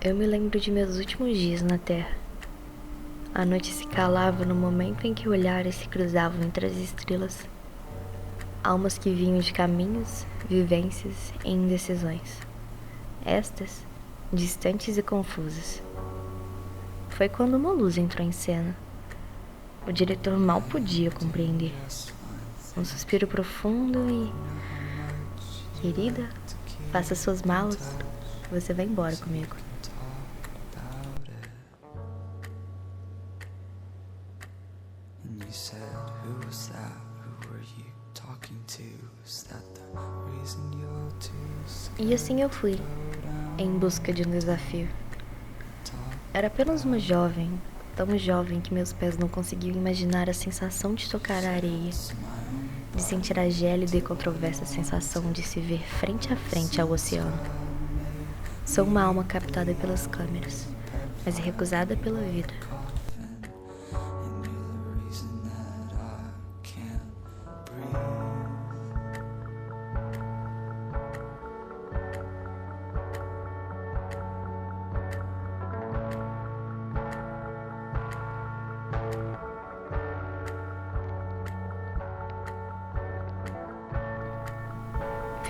Eu me lembro de meus últimos dias na Terra. A noite se calava no momento em que olhares se cruzavam entre as estrelas. Almas que vinham de caminhos, vivências e indecisões. Estas, distantes e confusas. Foi quando uma luz entrou em cena. O diretor mal podia compreender. Um suspiro profundo e... Querida, faça suas malas. Você vai embora comigo. E assim eu fui, em busca de um desafio. Era apenas uma jovem, tão jovem que meus pés não conseguiam imaginar a sensação de tocar a areia, de sentir a gélida e controversa sensação de se ver frente a frente ao oceano. Sou uma alma captada pelas câmeras, mas recusada pela vida.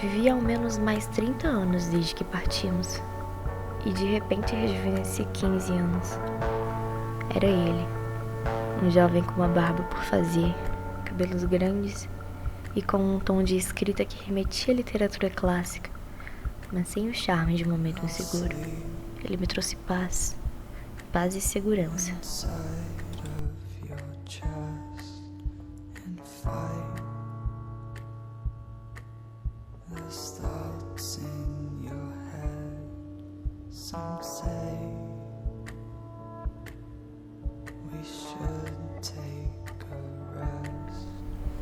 Vivi ao menos mais 30 anos desde que partimos, e de repente rejuvenesci 15 anos. Era ele, um jovem com uma barba por fazer, cabelos grandes e com um tom de escrita que remetia à literatura clássica, mas sem o charme de um momento inseguro. Ele me trouxe paz, paz e segurança.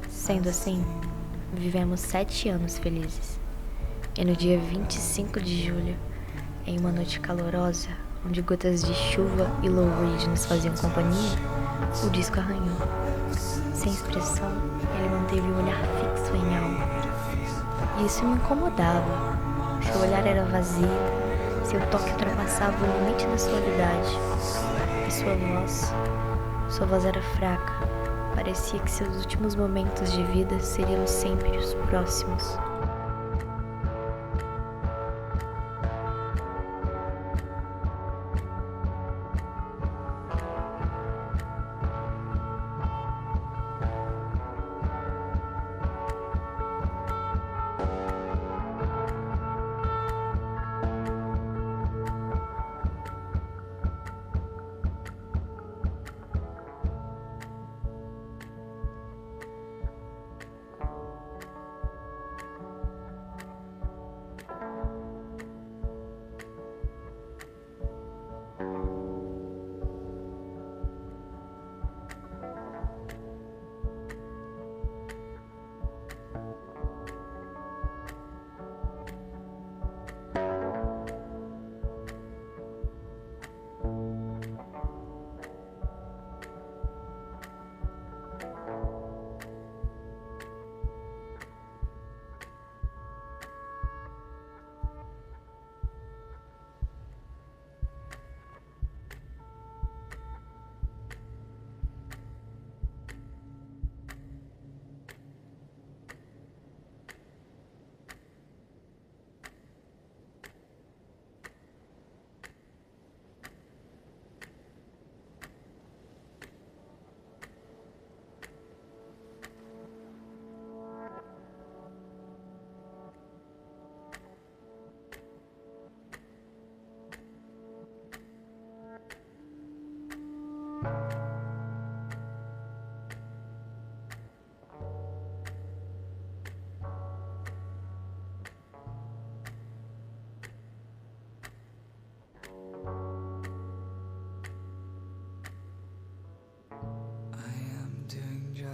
Sendo assim, vivemos 7 anos felizes. E no dia 25 de julho, em uma noite calorosa, onde gotas de chuva e Lou Reed nos faziam companhia, o disco arranhou. Sem expressão, ele manteve o olhar fixo em algo. E isso me incomodava. Seu olhar era vazio, seu toque ultrapassava o limite da suavidade. E sua voz era fraca. Parecia que seus últimos momentos de vida seriam sempre os próximos.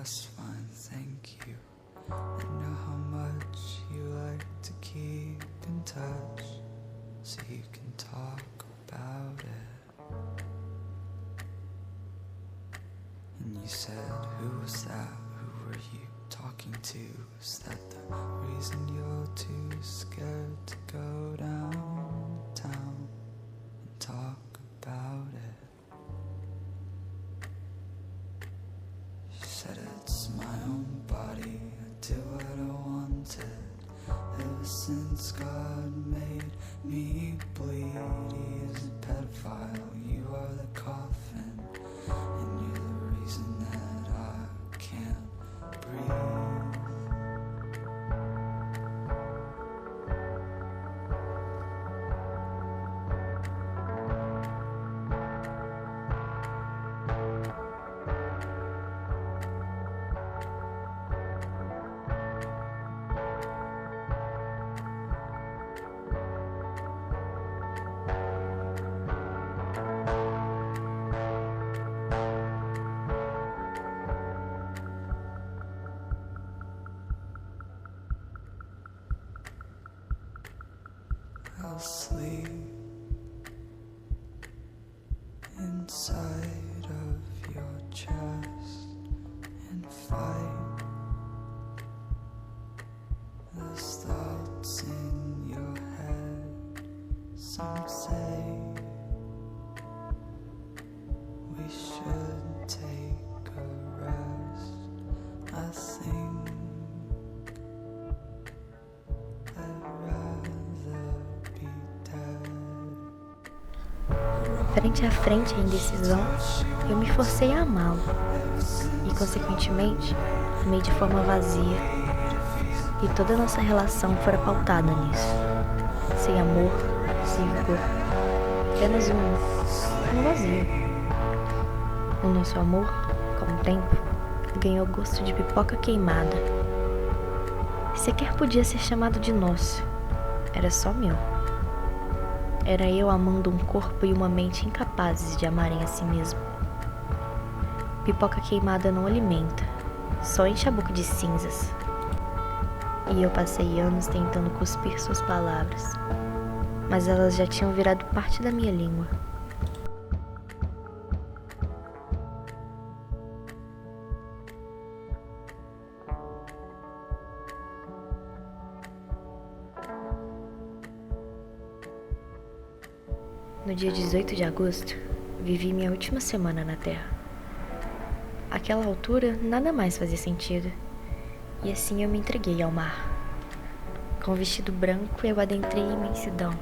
just fine, thank you. I know how much you like to keep in touch, so you can talk about it. And you said, who was that? Who were you talking to? Is that the reason you're too scared to go downtown and talk about it? She said, it's my own body, I do what I wanted. Ever since God made me bleed, he is a pedophile, you are the coffin, and you're the reason that I can't breathe. I'll sleep inside of your chest and fight those thoughts in your head. Some say we should take a rest. I think I'd rather be dead. Frente a frente à indecisão, eu me forcei a amá-lo e, consequentemente, amei de forma vazia. E toda a nossa relação fora pautada nisso. Sem amor, sem vigor, apenas um vazio. O nosso amor, com o tempo, ganhou gosto de pipoca queimada. Sequer podia ser chamado de nosso, era só meu. Era eu amando um corpo e uma mente incapazes de amarem a si mesmo. Pipoca queimada não alimenta, só enche a boca de cinzas. E eu passei anos tentando cuspir suas palavras, mas elas já tinham virado parte da minha língua. No dia 18 de agosto, vivi minha última semana na Terra. Àquela altura, nada mais fazia sentido, e assim eu me entreguei ao mar. Com um vestido branco, eu adentrei a imensidão,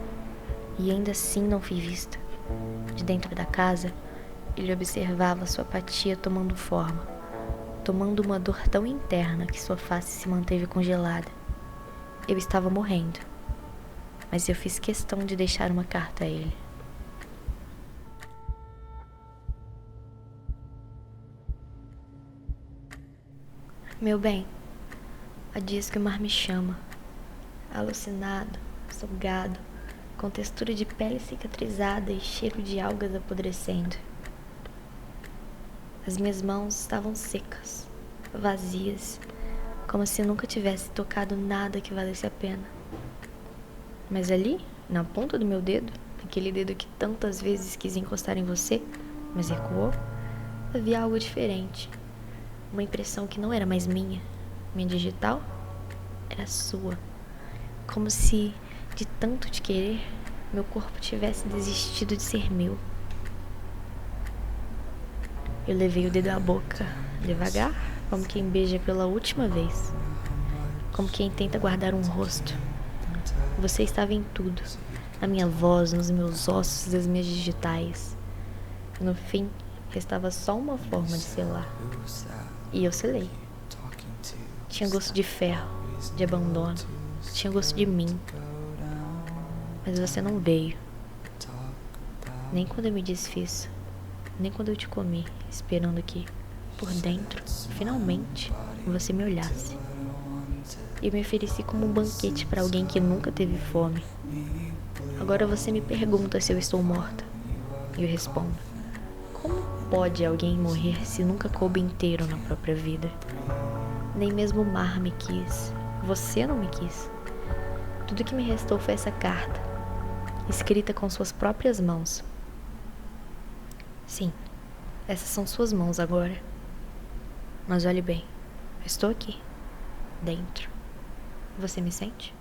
e ainda assim não fui vista. De dentro da casa, ele observava sua apatia tomando forma, tomando uma dor tão interna que sua face se manteve congelada. Eu estava morrendo, mas eu fiz questão de deixar uma carta a ele. Meu bem, há dias que o mar me chama, alucinado, sugado, com textura de pele cicatrizada e cheiro de algas apodrecendo. As minhas mãos estavam secas, vazias, como se nunca tivesse tocado nada que valesse a pena. Mas ali, na ponta do meu dedo, aquele dedo que tantas vezes quis encostar em você, mas recuou, havia algo diferente. Uma impressão que não era mais minha digital, era sua. Como se, de tanto te querer, meu corpo tivesse desistido de ser meu. Eu levei o dedo à boca, devagar, como quem beija pela última vez, como quem tenta guardar um rosto. Você estava em tudo, na minha voz, nos meus ossos, nas minhas digitais. No fim, restava só uma forma de selar. E eu selei. Tinha gosto de ferro, de abandono, tinha gosto de mim. Mas você não veio. Nem quando eu me desfiz, nem quando eu te comi, esperando que, por dentro, finalmente, você me olhasse. Eu me ofereci como um banquete para alguém que nunca teve fome. Agora você me pergunta se eu estou morta. E eu respondo: como pode alguém morrer se nunca coube inteiro na própria vida. Nem mesmo o mar me quis. Você não me quis. Tudo que me restou foi essa carta, escrita com suas próprias mãos. Sim, essas são suas mãos agora. Mas olhe bem, eu estou aqui, dentro. Você me sente?